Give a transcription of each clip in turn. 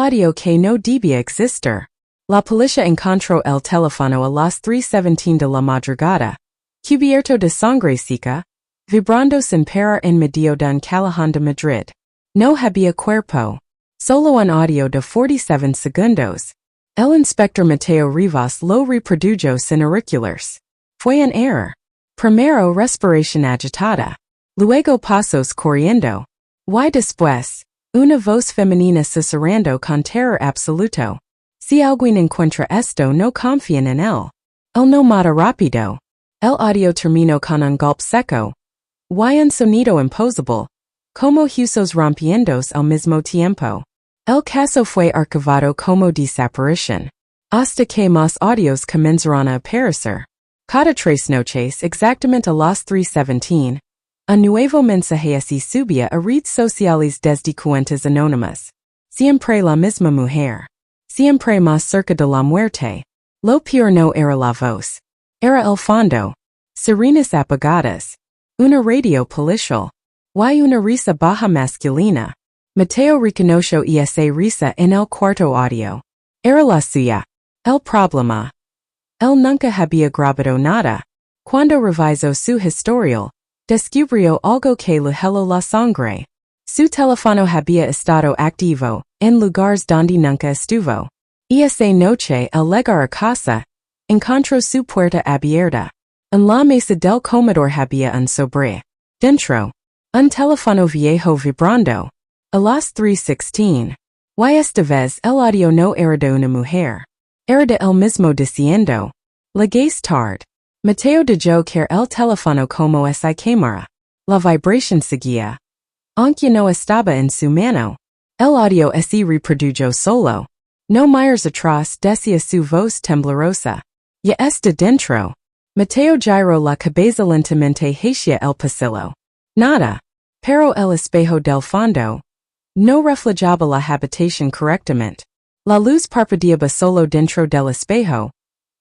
audio que no debía existir. La policía encontró el teléfono a las 3:17 de la madrugada, cubierto de sangre seca, vibrando sin parar en medio de un callejón de Madrid. No había cuerpo. Solo un audio de 47 segundos. El inspector Mateo Rivas lo reprodujo sin auriculares. Fue un error. Primero respiración agitada. Luego pasos corriendo. Y después, una voz femenina susurrando con terror absoluto. Si alguien encuentra esto, no confíen en él. Él no mata rápido. El audio terminó con un golpe seco. Y un sonido imposible. Como huesos rompiéndose al mismo tiempo. El caso fue archivado como desaparición. Hasta que más audios comenzaron a aparecer. Cada 3 noches, exactamente a las 3:17, un nuevo mensaje así subía a redes sociales desde cuentas anónimas. Siempre la misma mujer. Siempre más cerca de la muerte. Lo peor no era la voz. Era el fondo. Sirenas apagadas. Una radio policial. Y una risa baja masculina. Mateo reconoció esa risa en el cuarto audio. Era la suya. El problema. Él nunca había grabado nada. Cuando revisó su historial, descubrió algo que le heló la sangre. Su teléfono había estado activo, en lugares donde nunca estuvo. Esa noche al llegar a casa, encontró su puerta abierta. En la mesa del comedor había un sobre. Dentro, un teléfono viejo vibrando. A las 3:16. Y esta vez el audio no era de una mujer. Era de él mismo diciendo. Llegues tarde. Mateo dejó caer el teléfono como esa cámara. La vibración seguía. Aunque no estaba en su mano. El audio se reprodujo solo. No miras atrás decía su voz temblorosa. Ya está dentro. Mateo giró la cabeza lentamente hacia el pasillo. Nada. Pero el espejo del fondo. No reflejaba la habitación correctamente. La luz parpadeaba solo dentro del espejo.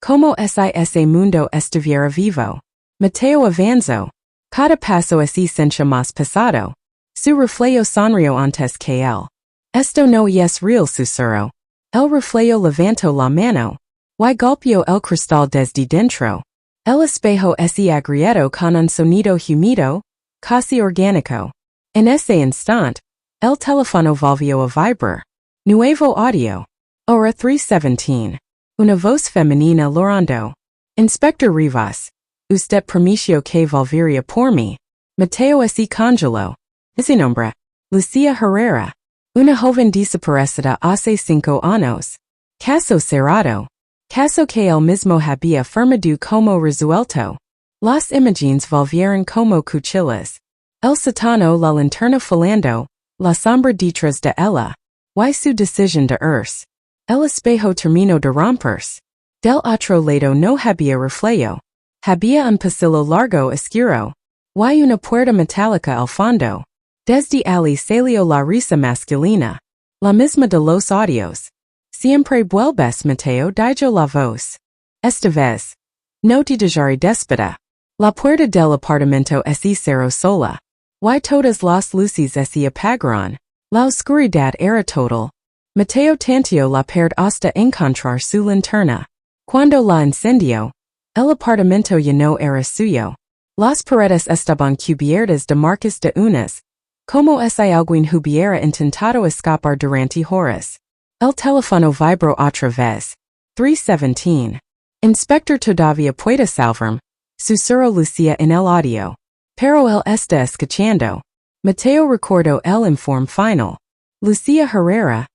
Como si ese mundo estuviera vivo. Mateo avanzó. Cada paso se sentía más pesado. Su reflejo sonrió antes que él. Esto no es real, susurró. El reflejo levantó la mano. Y golpeó el cristal desde dentro. El espejo se agrietó con un sonido húmedo, casi orgánico. En ese instante, el teléfono volvió a vibrar. Nuevo audio. Hora 3:17. Una voz femenina llorando. Inspector Rivas. Usted prometió que volvería por mí. Mateo se congeló. Ese nombre. Lucía Herrera. Una joven desaparecida hace 5 años. Caso cerrado. Caso que él mismo había firmado como resuelto. Las imágenes volvieron como cuchillas. El sótano, la linterna falando, la sombra detrás de ella. Y su decisión de irse. El espejo terminó de romperse. Del otro lado no había reflejo. Había un pasillo largo oscuro. Y una puerta metálica al fondo. Desde allí salió la risa masculina. La misma de los audios. Siempre vuelves, Mateo, dijo la voz. Esta vez. No te dejaré despida. La puerta del apartamento se cerró sola. Y todas las luces se apagaron. La oscuridad era total. Mateo tanteó la pared hasta encontrar su linterna. Cuando la encendió, el apartamento ya no era suyo. Las paredes estaban cubiertas de marcas de uñas, como si alguien hubiera intentado escapar durante horas. El teléfono vibró otra vez. 3:17. Inspector todavía puede salvarme, susurró Lucía en el audio. Pero él está escuchando. Mateo recordó el informe final. Lucía Herrera.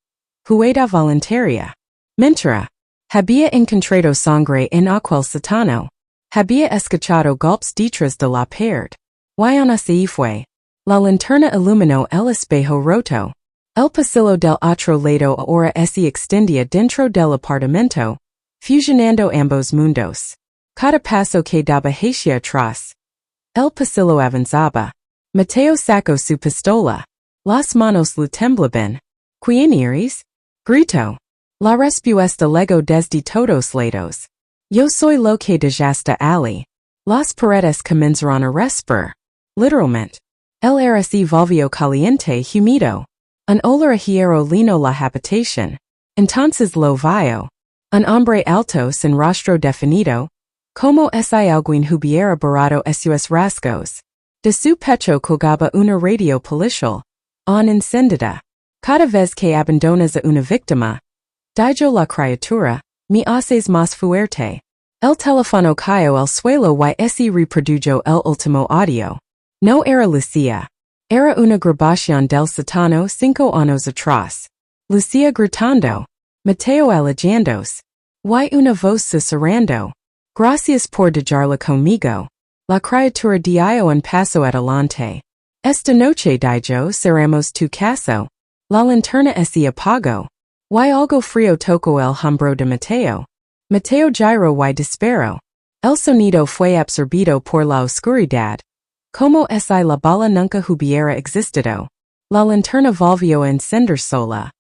Huida voluntaria. Mentira. Había encontrado sangre en aquel sótano. Había escuchado golpes detrás de la pared. Y aún así fue. La linterna iluminó el espejo roto. El pasillo del otro lado ahora se extendía dentro del apartamento, fusionando ambos mundos. Cada paso que daba hacia atrás. El pasillo avanzaba. Mateo sacó su pistola. Las manos le temblaban. ¿Quién eres? Gritó. La respuesta llegó desde todos lados. Yo soy lo que dejaste allí. Las paredes comenzaron a respirar. Literalmente. El aire se volvió caliente húmedo. Un olor a hierro llenó la habitación. Entonces lo vio. Un hombre alto sin rostro definido, como si alguien hubiera borrado esos rasgos. De su pecho colgaba una radio policial, aún encendida. Cada vez que abandonas a una víctima, dijo la criatura, me haces más fuerte. El teléfono cayó al suelo y se reprodujo el último audio. No era Lucía. Era una grabación del satano 5 años atrás. Lucía gritando. Mateo alejándose. Y una voz susurrando. Gracias por dejarla conmigo. La criatura dio un paso adelante. Esta noche dijo seremos tu caso. La linterna se apagó. Y algo frío tocó el hombro de Mateo. Mateo giró y disparó. El sonido fue absorbido por la oscuridad. Como si la bala nunca hubiera existido. La linterna volvió a encender sola.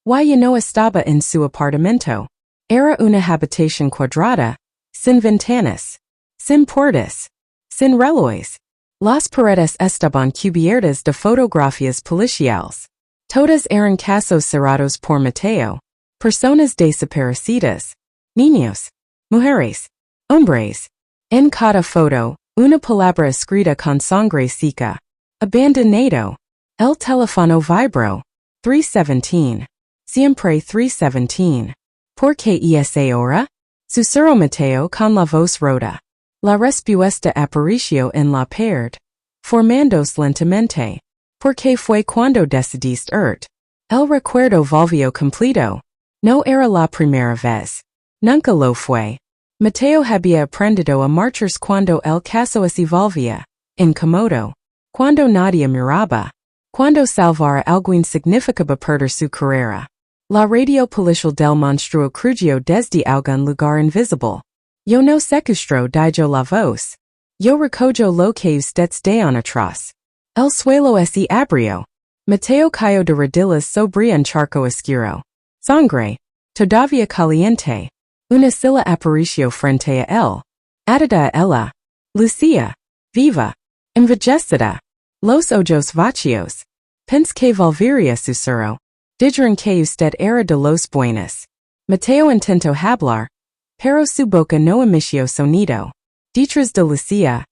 Y no estaba en su apartamento. Era una habitación cuadrada, sin ventanas, sin puertas, sin relojes. Las paredes estaban cubiertas de fotografías policiales. Todas eran casos cerrados por Mateo. Personas desaparecidas. Niños. Mujeres. Hombres. En cada foto, una palabra escrita con sangre seca. Abandonado. El teléfono vibró. 317. Siempre 317. ¿Por qué esa hora? Susurró Mateo con la voz rota. La respuesta apareció en la pared, formándose lentamente. ¿Por qué fue cuando decidiste irte? El recuerdo volvió completo. No era la primera vez. Nunca lo fue. Mateo había aprendido a marcharse cuando el caso se volvía incómodo. Cuando nadie miraba. Cuando salvar a alguien significaba perder su carrera. La radio policial del monstruo crujió desde algún lugar invisible. Yo no secuestro dijo la voz. Yo recojo lo que ustedes dejan atrás. El suelo se abrió. Mateo cayó de rodillas sobre un charco oscuro. Sangre. Todavía caliente. Una silla apareció frente a él. Atada a ella. Lucía. Viva. Envejecida. Los ojos vacíos. Pensé que volvería susurró. Dijeron que usted era de los buenos. Mateo intentó hablar, pero su boca no emitió sonido. Detrás de Lucía,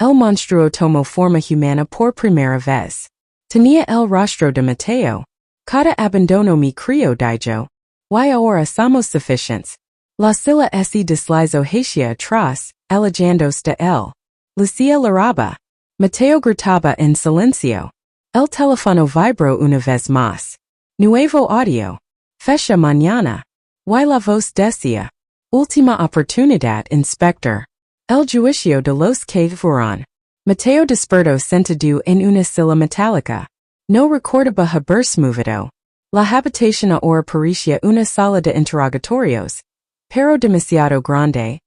el monstruo tomó forma humana por primera vez. Tenía el rostro de Mateo. Cada abandono mi crio dijo. Y ahora somos suficientes. La silla se deslizó hacia atrás, alejándose de él. Lucía lloraba. Mateo gritaba en silencio. El teléfono vibró una vez más. Nuevo audio. Fecha mañana. Y la voz decía. Última oportunidad, inspector. El juicio de los que fueron. Mateo despertó sentado en una silla metálica. No recordaba haberse movido. La habitación ahora parecía una sala de interrogatorios. Pero demasiado grande.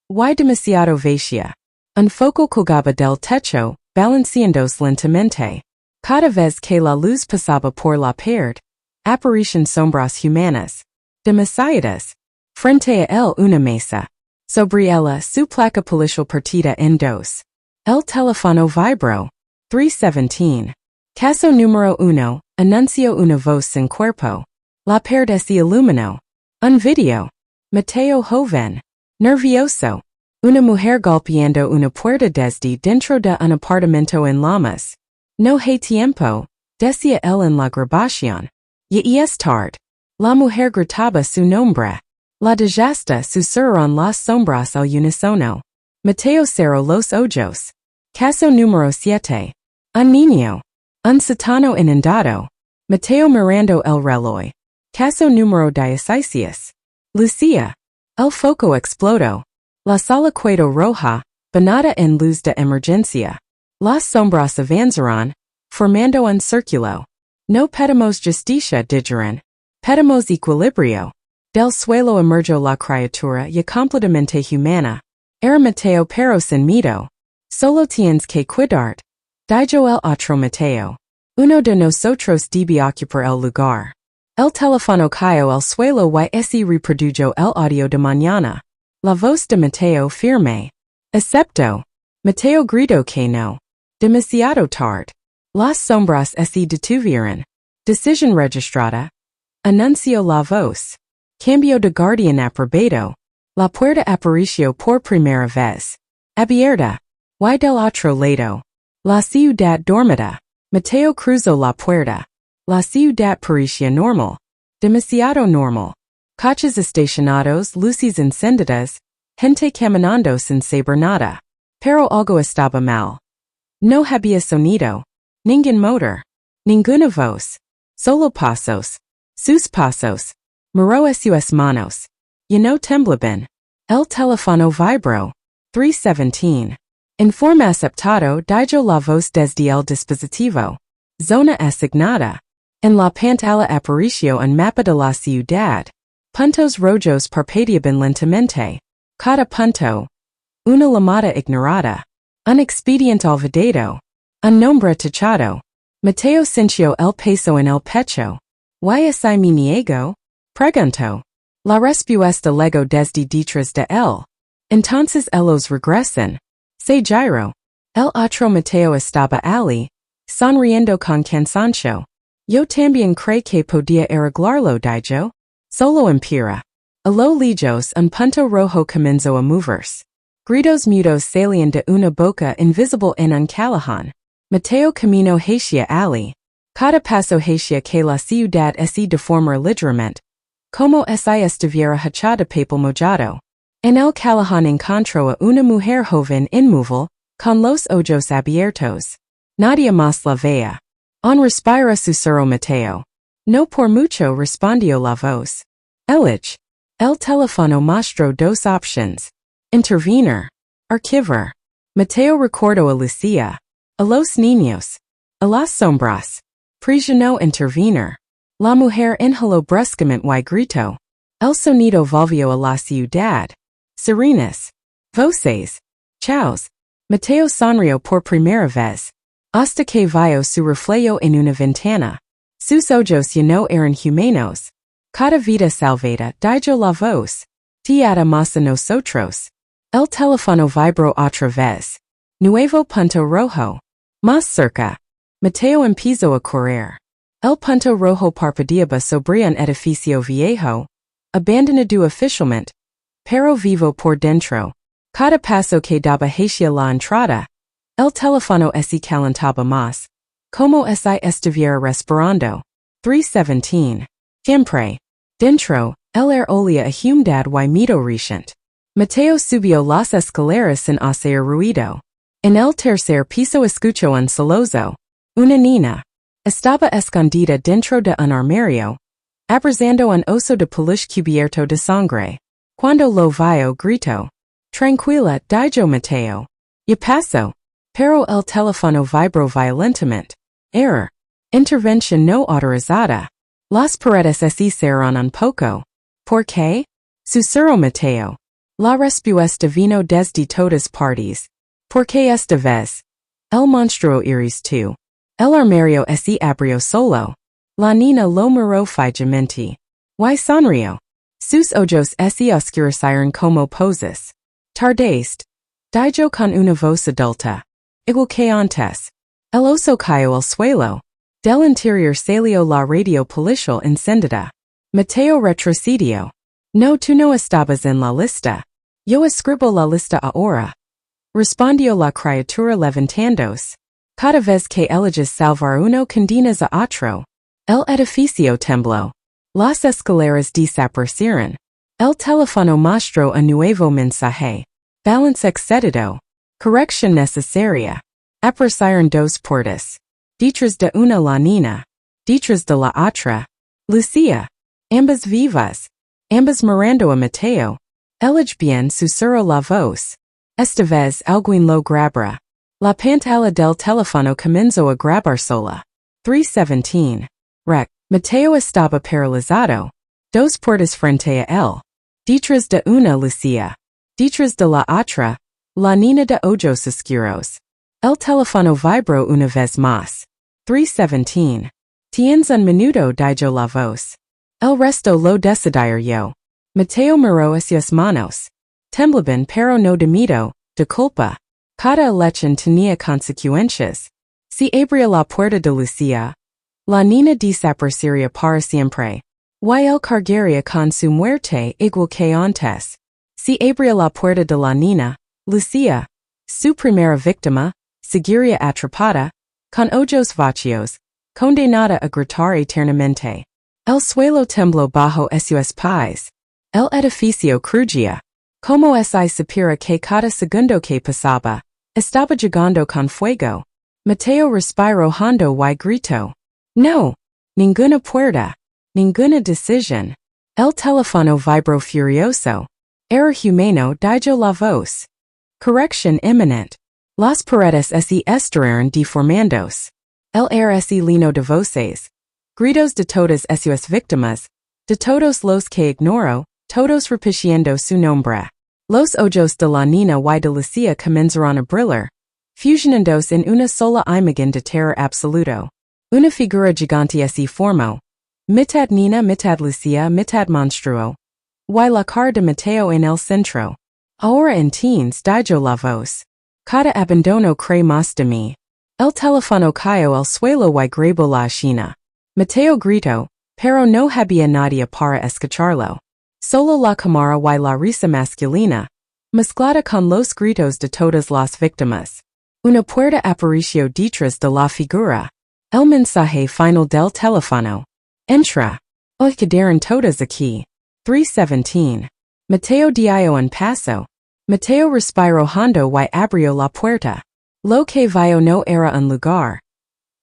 Y demasiado vacía. Un foco colgaba del techo, balanceándose lentamente. Cada vez que la luz pasaba por la pared, aparecían sombras humanas. Demasiadas. Frente a él una mesa. Sobre ella su placa policial partida en dos. El teléfono vibró. 317. Caso número 1, anunció una voz sin cuerpo. La pared se iluminó. Un video. Mateo joven. Nervioso. Una mujer golpeando una puerta desde dentro de un apartamento en Lamas. No hay tiempo, decía él en la grabación. Ya es tarde. La mujer gritaba su nombre. La desgasta susurraron las sombras al unísono. Mateo cerró los ojos. Caso número 7. Un niño. Un satano inundado. Mateo mirando el reloj. Caso número 16. Lucía. El foco explotó. La sala quedó roja, bañada en luz de emergencia. Las sombras avanzaron, formando un círculo. No pedimos justicia, dijeron. Pedimos equilibrio. Del suelo emergió la criatura ya completamente humana. Era Mateo pero sin miedo. Solo tienes que cuidarte. Dijo el otro Mateo. Uno de nosotros debe ocupar el lugar. El teléfono cayó al suelo y se reprodujo el audio de mañana. La voz de Mateo firme. Acepto. Mateo gritó que no. Demasiado tarde. Las sombras se detuvieron. Decisión registrada. Anunció la voz. Cambio de guardian aprobado. La puerta aparicio por primera vez. Abierta. Y del otro lado. La ciudad dormida. Mateo cruzó la puerta. La ciudad parecía normal. Demasiado normal. Coches estacionados, luces encendidas, gente caminando sin saber nada. Pero algo estaba mal. No había sonido. Ningún motor. Ninguna voz. Solo pasos. Sus pasos. Miró sus manos. Y no temblaban. El teléfono vibró. 317. Informe aceptado dijo la voz desde el dispositivo. Zona asignada. En la pantalla apareció un mapa de la ciudad. Puntos rojos parpadeaban lentamente. Cada punto. Una llamada ignorada. Un expediente olvidado. Un nombre tachado. Mateo sintió el peso en el pecho. ¿Y así me niego? Preguntó. La respuesta llegó desde detrás de él. Entonces ellos regresan. Se giró. El otro Mateo estaba allí, sonriendo con cansancio. Yo también creí que podía arreglarlo, dijo. Solo empira. A lo lejos un punto rojo comenzó a moverse. Gritos mudos salían de una boca invisible en un callejón. Mateo caminó hacia allí. Cada paso hacia que la ciudad se deforma ligeramente. Como si estuviera hecha de papel mojado. En el callejón encontró a una mujer joven inmóvil, con los ojos abiertos. Nadie más la veía. On respira susurró Mateo. No por mucho respondió la voz. Elige. El teléfono mostró dos options. Intervenir. Archivar. Mateo recordó a Lucía. A los niños. A las sombras. Presionó intervenir. La mujer inhaló bruscamente y gritó. El sonido volvió a la ciudad. Sirenas. Voces. Chaos. Mateo sonrió por primera vez. Hasta que vio su reflejo en una ventana. Sus ojos ya no eran humanos. Cada vida salvada, dijo la voz. Tiada más a nosotros. El teléfono vibró otra vez. Nuevo punto rojo. Más cerca. Mateo empezó a correr. El punto rojo parpadeaba sobre un edificio viejo, abandonado oficialmente, pero vivo por dentro. Cada paso que daba hacia la entrada. El teléfono se calentaba más. Como si estuviera respirando. 317. Siempre. Dentro, el aire olía a humedad y miedo reciente. Mateo subió las escaleras sin hacer ruido. En el tercer piso escuchó un solozo. Una niña. Estaba escondida dentro de un armario, abrazando un oso de peluche cubierto de sangre. Cuando lo vio, gritó. Tranquila, dijo Mateo. Ya pasó. Pero el teléfono vibró violentamente. Error. Intervención no autorizada. Las paredes se cerraron un poco. ¿Por qué? Susurró Mateo. La respuesta vino desde todas partes. Porque esta vez. El monstruo iris tú. El armario se abrió solo. La niña lo miró fijamente. Y sonrió. Sus ojos se oscurecieron como poses. Tardaste. Dijo con una voz adulta. Igual que antes. El oso cayó al suelo. Del interior salió la radio policial encendida. Mateo retrocedió. No, tú no estabas en la lista. Yo escribo la lista ahora. Respondió la criatura levantándose. Cada vez que eliges salvar uno condenas a otro. El edificio tembló. Las escaleras desaparecieron. El teléfono mostró un nuevo mensaje. Balance excedido. Corrección necesaria. Aparecieron dos puertas. Detrás de una la niña. Detrás de la otra. Lucía. Ambas vivas. Ambas mirando a Mateo. Elige bien, susurró la voz. Esta vez alguien lo grabra. La pantalla del teléfono comenzó a grabar sola. 317. Rec. Mateo estaba paralizado. Dos puertas frente a él. Detrás de una Lucía. Detrás de la otra, la niña de ojos oscuros. El teléfono vibró una vez más. 317. Tienes un minuto, dijo la voz. El resto lo decidiré yo. Mateo miró hacia sus manos. Temblaban pero no de miedo, de culpa. Cada elección tenía consecuencias. Si abría la puerta de Lucía, la niña desaparecería para siempre. Y el cargaría con su muerte igual que antes. Si abría la puerta de la niña, Lucía, su primera víctima, seguiría atrapada, con ojos vacíos, condenada a gritar eternamente. El suelo tembló bajo sus pies. El edificio crujía. Como si supiera que cada segundo que pasaba, estaba llegando con fuego. Mateo respiró hondo y gritó. No. Ninguna puerta. Ninguna decisión. El teléfono vibró furioso. Era humano dijo la voz. Corrección inminente. Las paredes se estarían deformándose. El aire se llenó de voces. Gritos de todas sus víctimas, de todos los que ignoró, todos repitiendo su nombre. Los ojos de la niña y de Lucía comenzaron a brillar, fusionándose en una sola imagen de terror absoluto. Una figura gigante se formó. Mitad niña, mitad Lucía, mitad monstruo. Y la cara de Mateo en el centro. Ahora entiendes, dijo la voz. Cada abandono cree más de mí. El teléfono cayó al suelo y grabó la escena. Mateo gritó, pero no había nadie para escucharlo. Solo la cámara y la risa masculina, mezclada con los gritos de todas las víctimas. Una puerta apareció detrás de la figura. El mensaje final del teléfono. Entra. Hoy quedaron todas aquí. 3:17. Mateo dio un paso. Mateo respiró hondo y abrió la puerta. Lo que vio no era un lugar.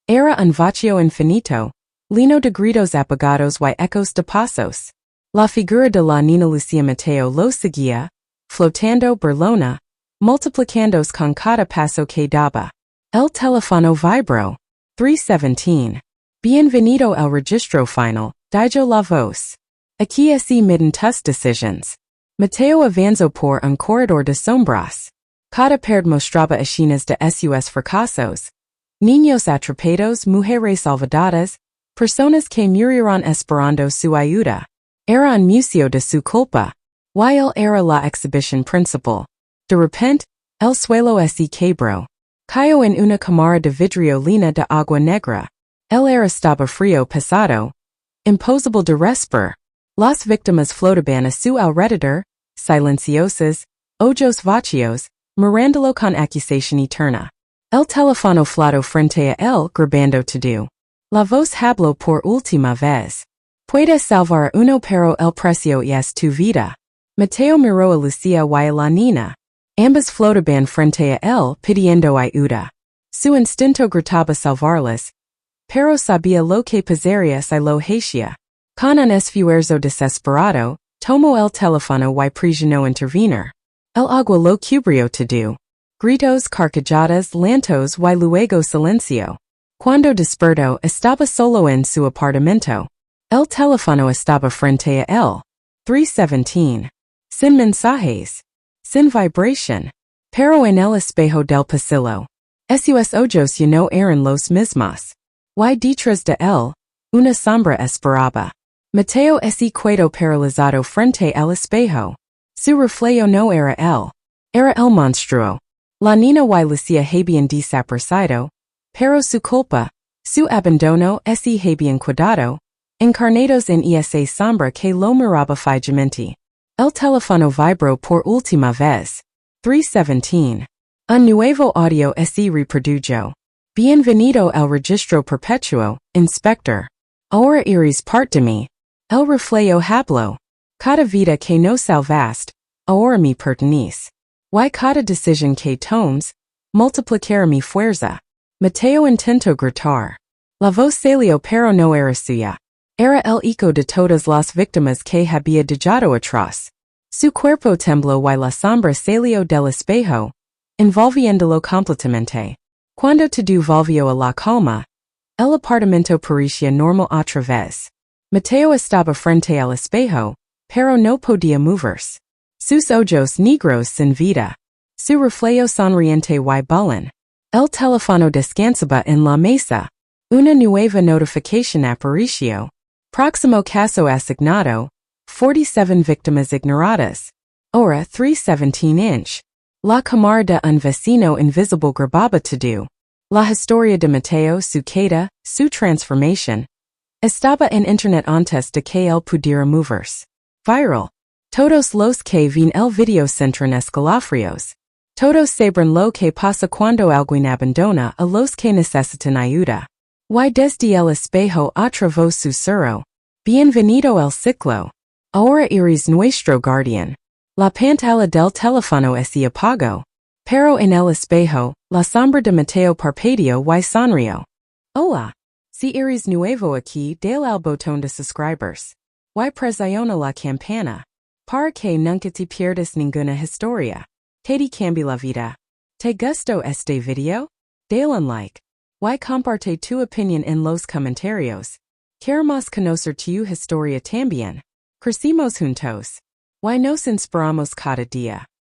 Era un vacío infinito, lleno de gritos apagados y ecos de pasos. La figura de la niña Lucía Mateo lo seguía, flotando burlona, multiplicándose con cada paso que daba. El teléfono vibró. 3:17. Bienvenido al registro final, dijo la voz. Aquí se miden tus decisions. Mateo avanzó por un corredor de sombras. Cada pared mostraba escenas de sus fracasos. Niños atrapados, mujeres salvadas, personas que murieron esperando su ayuda. Era un museo de su culpa. Y él era la exhibición principal. De repente, el suelo se quebró. Cayó en una cámara de vidrio llena de agua negra. El aire estaba frío pesado. Imposible de respirar. Las víctimas flotaban a su alrededor, silenciosas, ojos vacíos, mirándolo con acusación eterna. El teléfono flotó frente a él grabando todo. La voz habló por última vez. Puedes salvar uno pero el precio es tu vida. Mateo miró a Lucía y a la niña. Ambas flotaban frente a él pidiendo ayuda. Su instinto gritaba salvarlas, pero sabía lo que pasaría si lo hacía. Con un esfuerzo desesperado, tomó el teléfono y presionó intervenir. El agua lo cubrió todo. Gritos, carcajadas, lentos y luego silencio. Cuando despertó estaba solo en su apartamento. El teléfono estaba frente a él. 3:17. Sin mensajes. Sin vibración. Pero en el espejo del pasillo. Sus ojos ya no eran los mismos. Y detrás de él, una sombra esperaba. Mateo se quedó paralizado frente al espejo. Su reflejo no era él. Era el monstruo. La niña y Lucía habían desaparecido, pero su culpa, su abandono se habían quedado, encarnados en esa sombra que lo miraba fijamente. El teléfono vibró por última vez. 3:17. Un nuevo audio se reprodujo. Bienvenido al registro perpetuo, inspector. Ahora eres parte de mí. El reflejo habló. Cada vida que no salvaste, ahora me pertenece. Y cada decisión que tomes, multiplicará mi fuerza. Mateo intentó gritar. La voz salió pero no era suya. Era el eco de todas las víctimas que había dejado atrás. Su cuerpo tembló y la sombra salió del espejo, envolviéndolo completamente. Cuando todo volvió a la calma, el apartamento parecía normal otra vez. Mateo estaba frente al espejo, pero no podía moverse. Sus ojos negros sin vida. Su reflejo sonriente y bullen. El teléfono descansaba en la mesa. Una nueva notificación apareció. Próximo caso asignado. 47 víctimas ignoradas. Hora 3:17. La cámara de un vecino invisible grababa todo. La historia de Mateo, su queda, su transformación. Estaba en internet antes de que él pudiera moverse. Viral. Todos los que ven el video centran escalofríos. Todos saben lo que pasa cuando alguien abandona a los que necesitan ayuda. Y desde el espejo otra voz susurró. Bienvenido al ciclo. Ahora eres nuestro guardián. La pantalla del teléfono se apagó. Pero en el espejo, la sombra de Mateo parpadeó y sonrió. Hola. Si eres nuevo aquí, dale al botón de subscribers. Y presiona la campana. Para que nunca te pierdas ninguna historia. Que te cambie la vida. ¿Te gustó este video? Dale un like. Y comparte tu opinión en los comentarios. Queremos conocer tu historia también. Crecimos juntos. Y nos inspiramos cada día.